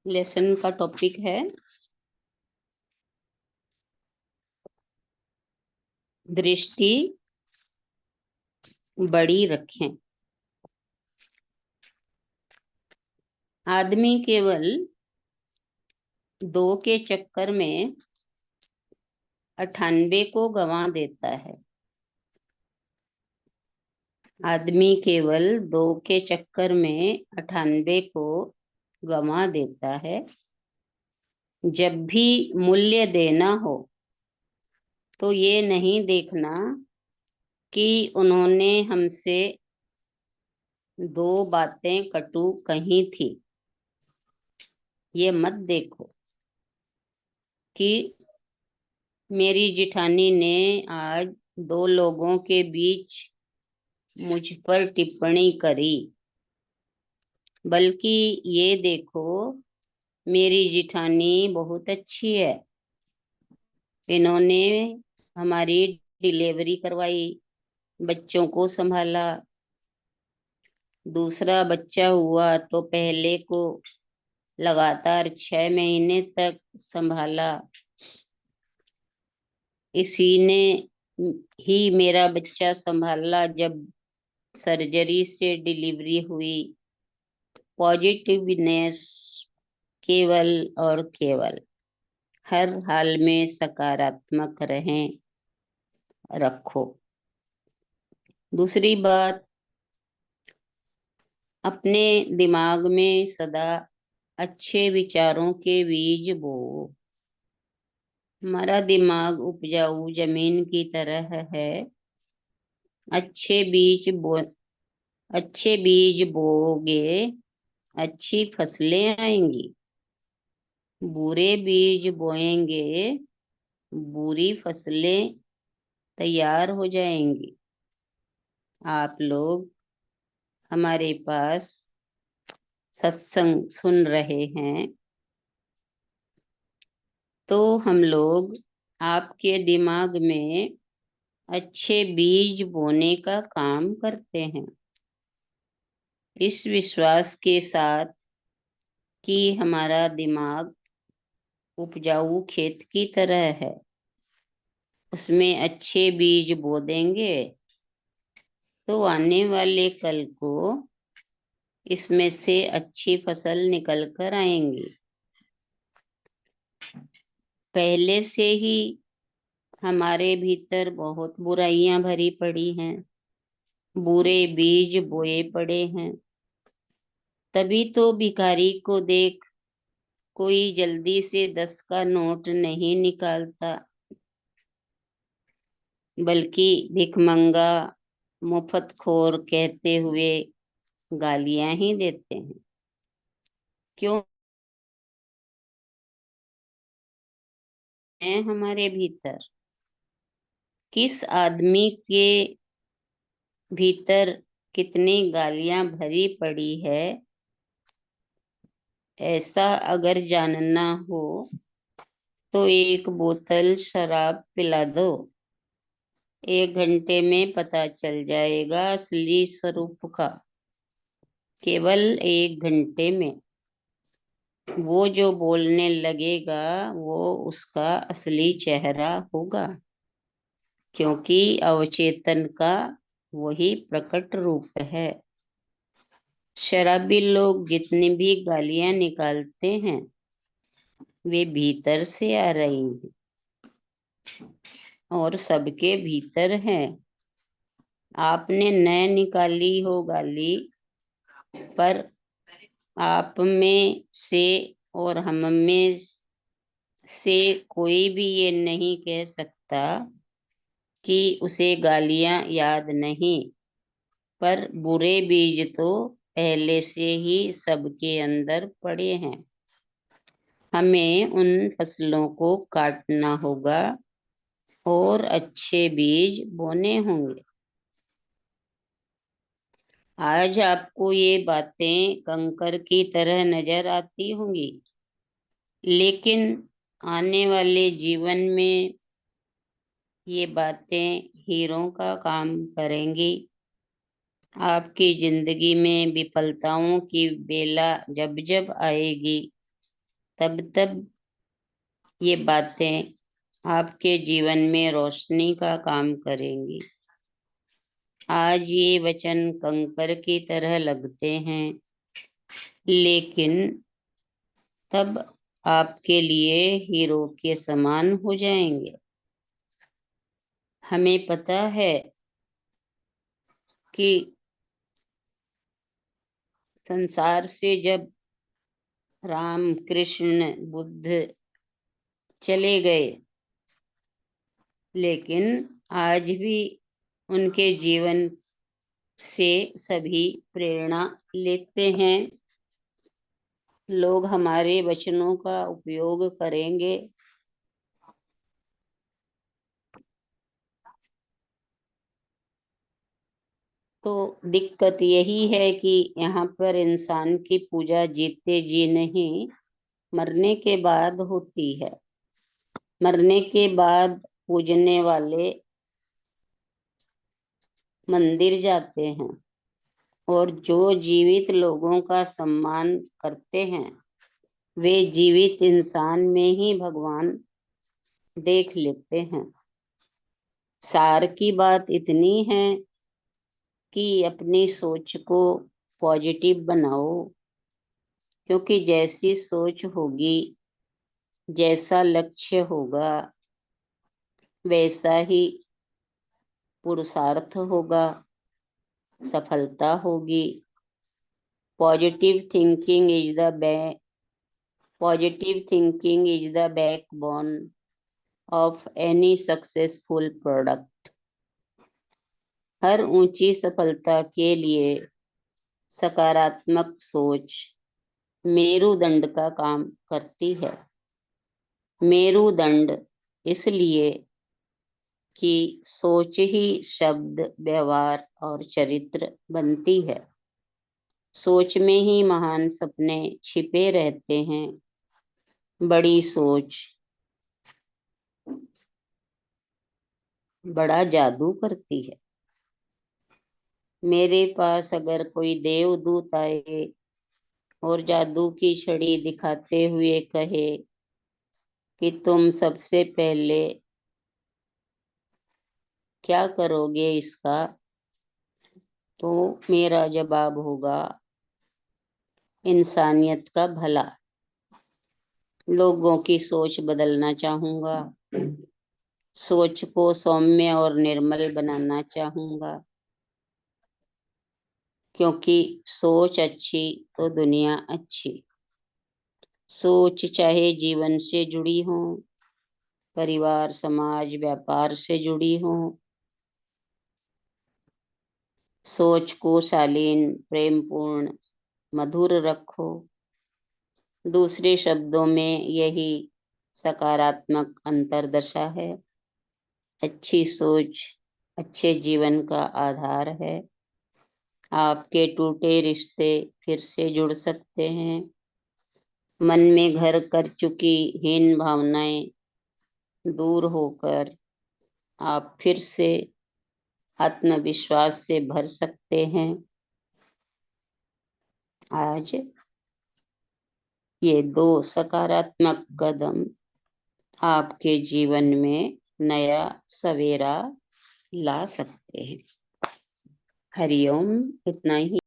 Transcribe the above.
Lesson का topic है दृष्टि बड़ी रखें। आदमी केवल दो के चक्कर में 98 को गंवा देता है। आदमी केवल दो के चक्कर में 98 को गंवा देता है। जब भी मूल्य देना हो तो ये नहीं देखना कि उन्होंने हमसे दो बातें कटु कही थी। ये मत देखो कि मेरी जिठानी ने आज दो लोगों के बीच मुझ पर टिप्पणी करी, बल्कि ये देखो मेरी जिठानी बहुत अच्छी है। इन्होंने हमारी डिलीवरी करवाई, बच्चों को संभाला, दूसरा बच्चा हुआ तो पहले को लगातार 6 महीने तक संभाला। इसी ने ही मेरा बच्चा संभाला जब सर्जरी से डिलीवरी हुई। पॉजिटिवनेस केवल और केवल हर हाल में सकारात्मक रखो। दूसरी बात, अपने दिमाग में सदा अच्छे विचारों के बीज बो। हमारा दिमाग उपजाऊ जमीन की तरह है। अच्छे बीज बोगे, अच्छी फसलें आएंगी। बुरे बीज बोएंगे, बुरी फसलें तैयार हो जाएंगी। आप लोग हमारे पास सत्संग सुन रहे हैं तो हम लोग आपके दिमाग में अच्छे बीज बोने का काम करते हैं, इस विश्वास के साथ कि हमारा दिमाग उपजाऊ खेत की तरह है। उसमें अच्छे बीज बो देंगे तो आने वाले कल को इसमें से अच्छी फसल निकल कर आएंगी। पहले से ही हमारे भीतर बहुत बुराइयां भरी पड़ी हैं, बुरे बीज बोए पड़े हैं। तभी तो भिखारी को देख कोई जल्दी से 10 का नोट नहीं निकालता, बल्कि भिखमंगा, मुफ्तखोर कहते हुए गालियां ही देते हैं। क्यों है हमारे भीतर? किस आदमी के भीतर कितनी गालियां भरी पड़ी है, ऐसा अगर जानना हो तो एक बोतल शराब पिला दो। 1 घंटे में पता चल जाएगा असली स्वरूप का। केवल 1 घंटे में वो जो बोलने लगेगा वो उसका असली चेहरा होगा, क्योंकि अवचेतन का वही प्रकट रूप है। शराबी लोग जितनी भी गालियां निकालते हैं वे भीतर से आ रही हैं और सबके भीतर है। आपने न निकाली हो गाली, पर आप में से और हम में से कोई भी ये नहीं कह सकता कि उसे गालियां याद नहीं, पर बुरे बीज तो पहले से ही सबके अंदर पड़े हैं। हमें उन फसलों को काटना होगा और अच्छे बीज बोने होंगे। आज आपको ये बातें कंकर की तरह नजर आती होंगी, लेकिन आने वाले जीवन में ये बातें हीरों का काम करेंगी। आपकी जिंदगी में विफलताओं की बेला जब जब आएगी तब तब ये बातें आपके जीवन में रोशनी का काम करेंगी। आज ये वचन कंकर की तरह लगते हैं, लेकिन तब आपके लिए हीरो के समान हो जाएंगे। हमें पता है कि संसार से जब राम कृष्ण बुद्ध चले गए, लेकिन आज भी उनके जीवन से सभी प्रेरणा लेते हैं। लोग हमारे वचनों का उपयोग करेंगे। तो दिक्कत यही है कि यहाँ पर इंसान की पूजा जीते जी नहीं, मरने के बाद होती है। मरने के बाद पूजने वाले मंदिर जाते हैं, और जो जीवित लोगों का सम्मान करते हैं वे जीवित इंसान में ही भगवान देख लेते हैं। सार की बात इतनी है कि अपनी सोच को पॉजिटिव बनाओ, क्योंकि जैसी सोच होगी, जैसा लक्ष्य होगा, वैसा ही पुरुषार्थ होगा, सफलता होगी। Positive thinking is the positive thinking is the backbone of any successful product. हर ऊंची सफलता के लिए सकारात्मक सोच मेरुदंड का काम करती है। मेरुदंड इसलिए कि सोच ही शब्द, व्यवहार और चरित्र बनती है। सोच में ही महान सपने छिपे रहते हैं। बड़ी सोच बड़ा जादू करती है। मेरे पास अगर कोई देवदूत आए और जादू की छड़ी दिखाते हुए कहे कि तुम सबसे पहले क्या करोगे इसका, तो मेरा जवाब होगा इंसानियत का भला। लोगों की सोच बदलना चाहूंगा, सोच को सौम्य और निर्मल बनाना चाहूंगा, क्योंकि सोच अच्छी तो दुनिया अच्छी। सोच चाहे जीवन से जुड़ी हो, परिवार, समाज, व्यापार से जुड़ी हो, सोच को शालीन, प्रेमपूर्ण, मधुर रखो। दूसरे शब्दों में यही सकारात्मक अंतर्दशा है। अच्छी सोच अच्छे जीवन का आधार है। आपके टूटे रिश्ते फिर से जुड़ सकते हैं। मन में घर कर चुकी हीन भावनाएं दूर होकर आप फिर से आत्मविश्वास से भर सकते हैं। आज ये 2 सकारात्मक कदम आपके जीवन में नया सवेरा ला सकते हैं। हरिओम। इतना ही।